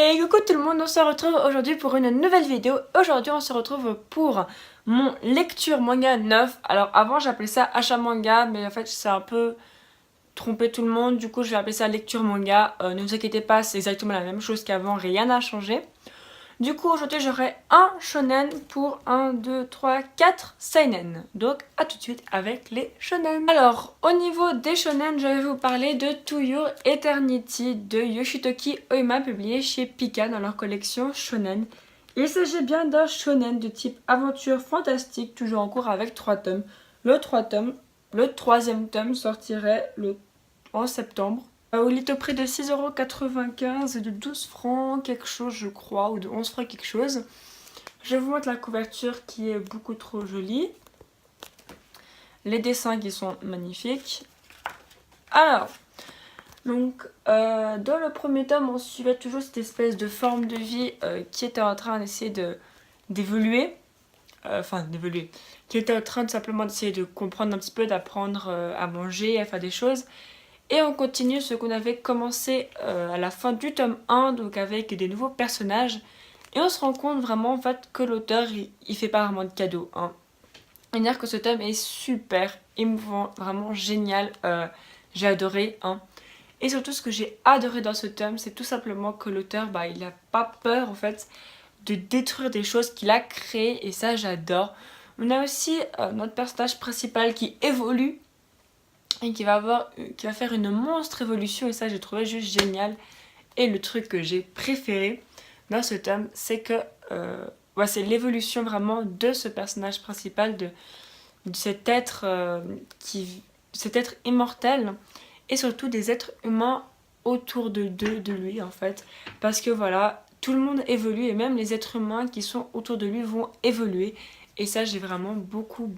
Et coucou tout le monde, on se retrouve aujourd'hui pour une nouvelle vidéo. Aujourd'hui on se retrouve pour mon lecture manga 9. Alors avant j'appelais ça achat manga, mais en fait c'est un peu trompé tout le monde. Du coup je vais appeler ça lecture manga. Ne vous inquiétez pas, c'est exactement la même chose qu'avant, rien n'a changé. Du coup aujourd'hui j'aurai un shonen pour 1, 2, 3, 4 seinen. Donc à tout de suite avec les shonen. Alors au niveau des shonen, je vais vous parler de To Your Eternity de Yoshitoki Oima, publié chez Pika dans leur collection shonen. Il s'agit bien d'un shonen de type aventure fantastique, toujours en cours avec 3 tomes. Le troisième tome sortirait en septembre. Il est au prix de 6,95 € et de 12 francs quelque chose je crois, ou de 11 francs quelque chose. Je vous montre la couverture qui est beaucoup trop jolie. Les dessins qui sont magnifiques. Alors, donc dans le premier tome on suivait toujours cette espèce de forme de vie qui était en train d'essayer d'évoluer. Qui était en train de simplement d'essayer de comprendre un petit peu, d'apprendre à manger, à faire des choses. Et on continue ce qu'on avait commencé à la fin du tome 1, donc avec des nouveaux personnages. Et on se rend compte vraiment en fait que l'auteur, il fait pas vraiment de cadeaux. Hein. C'est-à-dire que ce tome est super émouvant, vraiment génial. J'ai adoré. Hein. Et surtout ce que j'ai adoré dans ce tome, c'est tout simplement que l'auteur, il n'a pas peur en fait de détruire des choses qu'il a créées. Et ça, j'adore. On a aussi notre personnage principal qui évolue. Et qui va faire une monstre évolution, et ça j'ai trouvé juste génial. Et le truc que j'ai préféré dans ce tome, c'est que c'est l'évolution vraiment de ce personnage principal, de cet être cet être immortel, et surtout des êtres humains autour de lui en fait, parce que voilà, tout le monde évolue et même les êtres humains qui sont autour de lui vont évoluer, et ça j'ai vraiment beaucoup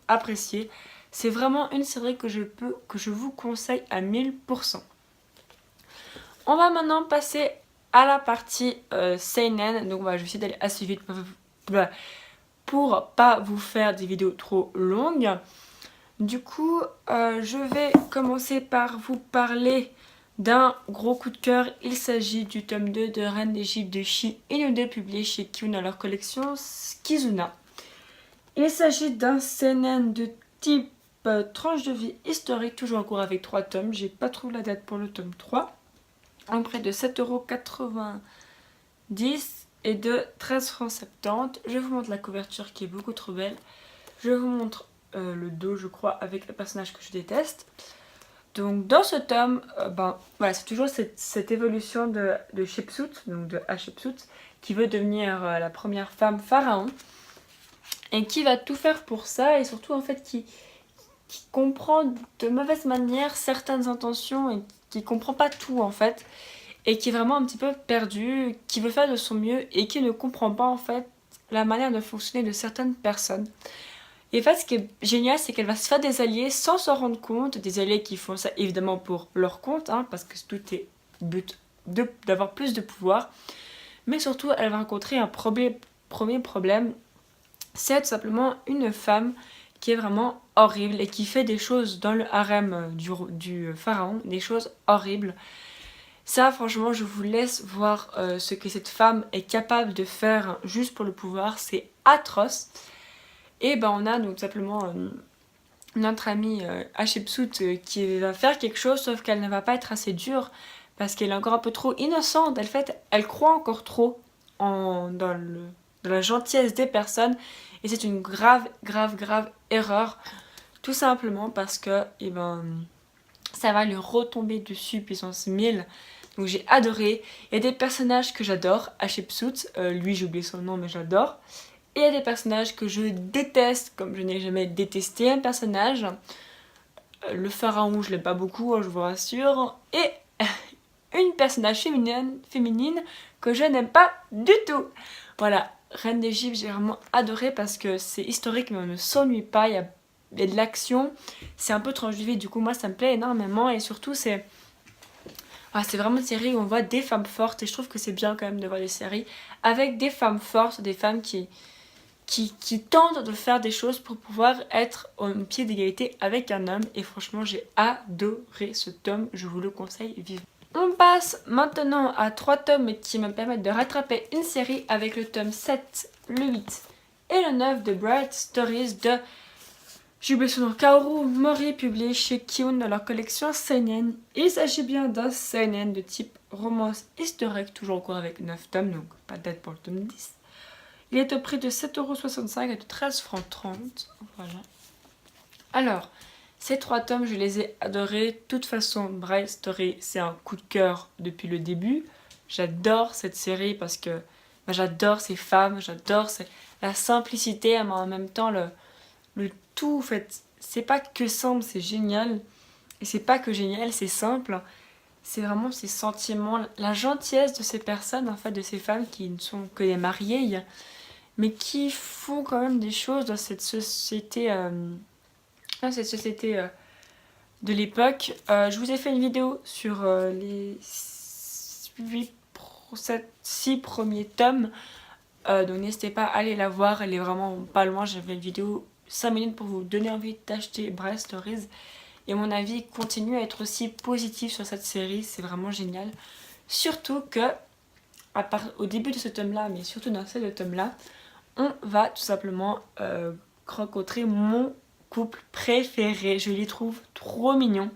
apprécié. C'est vraiment une série que je vous conseille à 1000%. On va maintenant passer à la partie seinen. Donc je vais essayer d'aller assez vite pour pas vous faire des vidéos trop longues. Du coup, je vais commencer par vous parler d'un gros coup de cœur. Il s'agit du tome 2 de Reine d'Égypte de Shi Inoue, publié chez Kiun dans leur collection Kizuna. Il s'agit d'un seinen de type tranche de vie historique, toujours en cours avec 3 tomes. J'ai pas trouvé la date pour le tome 3. En près de 7,90 € et de 13,70 €. Je vous montre la couverture qui est beaucoup trop belle. Je vous montre le dos, je crois, avec le personnage que je déteste. Donc dans ce tome, c'est toujours cette évolution de Hatshepsut, donc de Hatshepsut, qui veut devenir la première femme pharaon. Et qui va tout faire pour ça, et surtout en fait qui comprend de mauvaise manière certaines intentions et qui comprend pas tout en fait, et qui est vraiment un petit peu perdu, qui veut faire de son mieux et qui ne comprend pas en fait la manière de fonctionner de certaines personnes. Et en fait ce qui est génial, c'est qu'elle va se faire des alliés sans s'en rendre compte, des alliés qui font ça évidemment pour leur compte, hein, parce que tout est but d'avoir plus de pouvoir, mais surtout elle va rencontrer un premier problème. C'est tout simplement une femme qui est vraiment horrible et qui fait des choses dans le harem du pharaon, des choses horribles. Ça, franchement, je vous laisse voir ce que cette femme est capable de faire juste pour le pouvoir. C'est atroce. Et on a donc simplement notre amie Hatshepsut qui va faire quelque chose, sauf qu'elle ne va pas être assez dure parce qu'elle est encore un peu trop innocente. En fait, elle croit encore trop dans la gentillesse des personnes. Et c'est une grave erreur. Tout simplement parce que ça va lui retomber dessus puissance 1000. Donc j'ai adoré. Il y a des personnages que j'adore. Hatshepsut, lui j'ai oublié son nom mais j'adore. Et il y a des personnages que je déteste, comme je n'ai jamais détesté un personnage. Le pharaon je l'aime pas beaucoup, hein, je vous rassure. Et une personnage féminine que je n'aime pas du tout. Voilà. Reine d'Égypte, j'ai vraiment adoré parce que c'est historique mais on ne s'ennuie pas, il y a de l'action, c'est un peu tranche de vie, du coup moi ça me plaît énormément, et surtout c'est vraiment une série où on voit des femmes fortes, et je trouve que c'est bien quand même de voir des séries avec des femmes fortes, des femmes qui tentent de faire des choses pour pouvoir être au pied d'égalité avec un homme, et franchement j'ai adoré ce tome, je vous le conseille vivement. On passe maintenant à 3 tomes qui me permettent de rattraper une série avec le tome 7, le 8 et le 9 de Bright Stories de... J'ai oublié son nom, Kaoru Mori, publié chez Kiun dans leur collection Seinen. Il s'agit bien d'un Seinen de type romance historique, toujours en cours avec 9 tomes, donc pas de date pour le tome 10. Il est au prix de 7,65€ et de 13,30 €. Voilà. Alors, ces 3 tomes, je les ai adorés. De toute façon, Bright Story, c'est un coup de cœur depuis le début. J'adore cette série parce que j'adore ces femmes, j'adore la simplicité, mais en même temps le tout, en fait. C'est pas que simple, c'est génial. Et c'est pas que génial, c'est simple. C'est vraiment ces sentiments, la gentillesse de ces personnes, en fait, de ces femmes qui ne sont que des mariées, mais qui font quand même des choses dans cette société... de l'époque. Je vous ai fait une vidéo sur les 6 premiers tomes. Donc n'hésitez pas à aller la voir, elle est vraiment pas loin. J'avais une vidéo 5 minutes pour vous donner envie d'acheter Bright Stories. Et mon avis continue à être aussi positif sur cette série, c'est vraiment génial. Surtout que, au début de ce tome-là, mais surtout dans ce tome-là, on va tout simplement rencontrer mon couple préféré. Je les trouve trop mignons.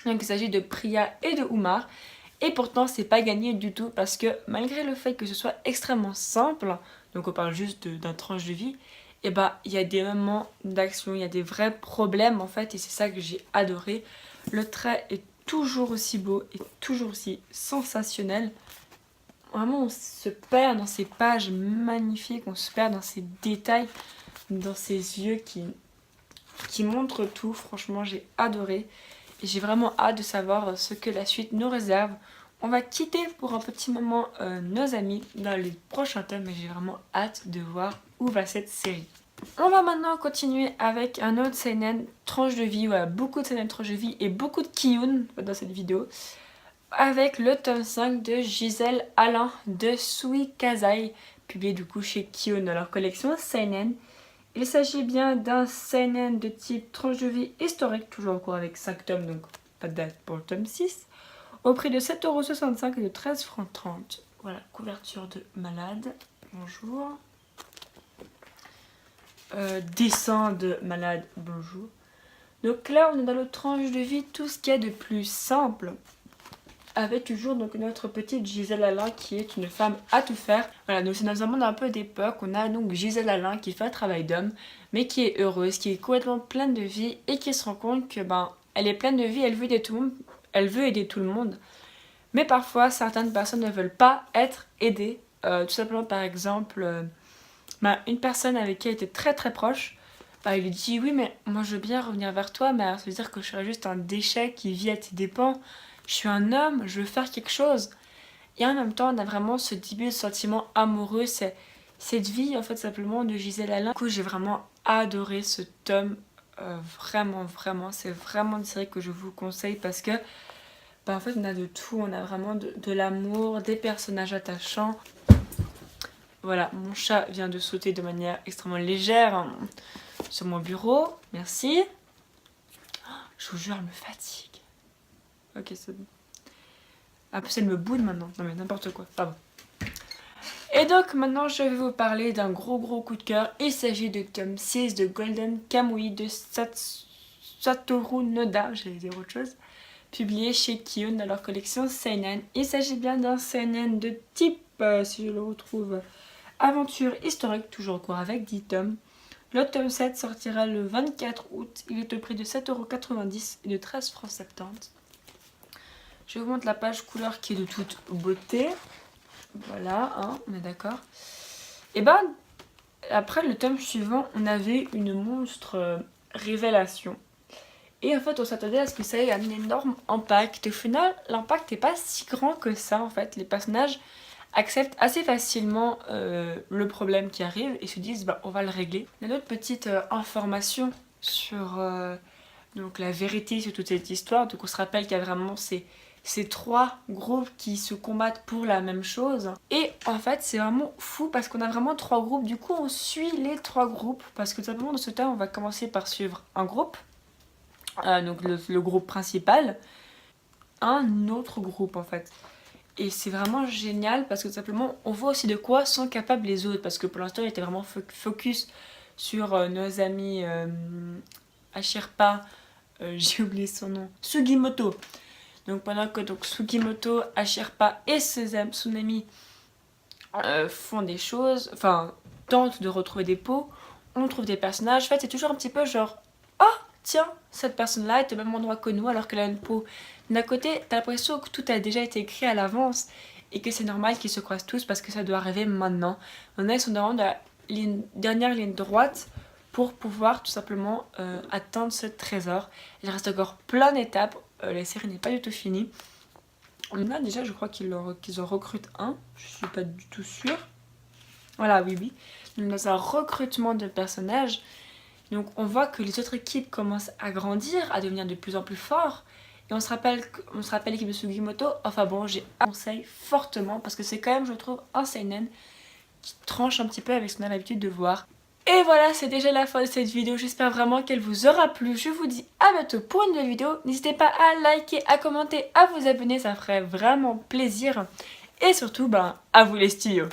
Donc il s'agit de Priya et de Umar. Et pourtant c'est pas gagné du tout parce que malgré le fait que ce soit extrêmement simple, donc on parle juste d'un tranche de vie, et bah il y a des moments d'action, il y a des vrais problèmes en fait, et c'est ça que j'ai adoré. Le trait est toujours aussi beau et toujours aussi sensationnel. Vraiment on se perd dans ces pages magnifiques, on se perd dans ces détails, dans ces yeux qui montrent tout. Franchement j'ai adoré. Et j'ai vraiment hâte de savoir ce que la suite nous réserve. On va quitter pour un petit moment nos amis dans les prochains tomes, mais j'ai vraiment hâte de voir où va cette série. On va maintenant continuer avec un autre seinen tranche de vie, voilà, beaucoup de seinen tranche de vie et beaucoup de Kiun dans cette vidéo, avec le tome 5 de Gisèle Alain de Sui Kazai, publié du coup chez Kiun dans leur collection seinen. Il s'agit bien d'un seinen de type tranche de vie historique, toujours en cours avec 5 tomes, donc pas de date pour le tome 6, au prix de 7,65€ et de 13,30 €. Voilà, couverture de malade, bonjour. Dessin de malade, bonjour. Donc là, on est dans le tranche de vie, tout ce qu'il y a de plus simple, avec toujours donc notre petite Gisèle Alain qui est une femme à tout faire. Voilà, donc c'est dans un monde un peu d'époque. On a donc Gisèle Alain qui fait un travail d'homme, mais qui est heureuse, qui est complètement pleine de vie et qui se rend compte que elle est pleine de vie, elle veut aider tout le monde, mais parfois certaines personnes ne veulent pas être aidées. Tout simplement par exemple, une personne avec qui elle était très très proche, il lui dit oui mais moi je veux bien revenir vers toi, mais ça veut dire que je serais juste un déchet qui vit à tes dépens. Je suis un homme, je veux faire quelque chose. Et en même temps, on a vraiment ce début de sentiment amoureux, cette vie en fait simplement de Gisèle Alain. Du coup, j'ai vraiment adoré ce tome, vraiment, c'est vraiment une série que je vous conseille parce que en fait on a de tout, on a vraiment de l'amour, des personnages attachants. Voilà, mon chat vient de sauter de manière extrêmement légère sur mon bureau, merci. Je vous jure, elle me fatigue. Ok, c'est bon. Ah, plus elle me boude maintenant. Non mais n'importe quoi, pardon. Et donc maintenant je vais vous parler d'un gros coup de cœur. Il s'agit de tome 6 de Golden Kamuy de Satoru Noda, j'allais dire autre chose, publié chez Kiun dans leur collection Seinen. Il s'agit bien d'un Seinen de type, si je le retrouve, aventure historique, toujours en cours avec 10 tomes. Le tome 7 sortira le 24 août. Il est au prix de 7,90€ et de 13,70 €. Je vous montre la page couleur qui est de toute beauté. Voilà, hein, on est d'accord. Et après le tome suivant, on avait une monstre révélation. Et en fait, on s'attendait à ce que ça ait un énorme impact. Au final, l'impact n'est pas si grand que ça, en fait. Les personnages acceptent assez facilement le problème qui arrive et se disent on va le régler. Il y a d'autres petites informations sur donc la vérité sur toute cette histoire. Donc on se rappelle qu'il y a vraiment ces 3 groupes qui se combattent pour la même chose. Et en fait c'est vraiment fou parce qu'on a vraiment 3 groupes. Du coup on suit les 3 groupes parce que tout simplement dans ce temps on va commencer par suivre un groupe, donc le groupe principal. un autre groupe en fait. Et c'est vraiment génial parce que tout simplement on voit aussi de quoi sont capables les autres. Parce que pour l'instant il était vraiment focus sur nos amis Ashirpa, j'ai oublié son nom, Sugimoto. Donc pendant que donc, Sugimoto, Ashirpa et son ami font des choses, enfin tentent de retrouver des pots, on trouve des personnages. En fait c'est toujours un petit peu genre ah tiens cette personne là est au même endroit que nous alors qu'elle a une peau. D'un côté t'as l'impression que tout a déjà été écrit à l'avance et que c'est normal qu'ils se croisent tous parce que ça doit arriver maintenant. Maintenant ils sont dans la dernière ligne droite pour pouvoir tout simplement atteindre ce trésor. Il reste encore plein d'étapes, la série n'est pas du tout finie. Là déjà je crois qu'ils en recrutent un, je suis pas du tout sûre. Voilà, oui. Donc dans un recrutement de personnages, donc on voit que les autres équipes commencent à grandir, à devenir de plus en plus forts. Et on se rappelle l'équipe de Sugimoto, enfin bon, j'ai un conseil fortement parce que c'est quand même, je trouve, un seinen qui tranche un petit peu avec ce qu'on a l'habitude de voir. Et voilà, c'est déjà la fin de cette vidéo, j'espère vraiment qu'elle vous aura plu. Je vous dis à bientôt pour une nouvelle vidéo. N'hésitez pas à liker, à commenter, à vous abonner, ça ferait vraiment plaisir. Et surtout, à vous les studios.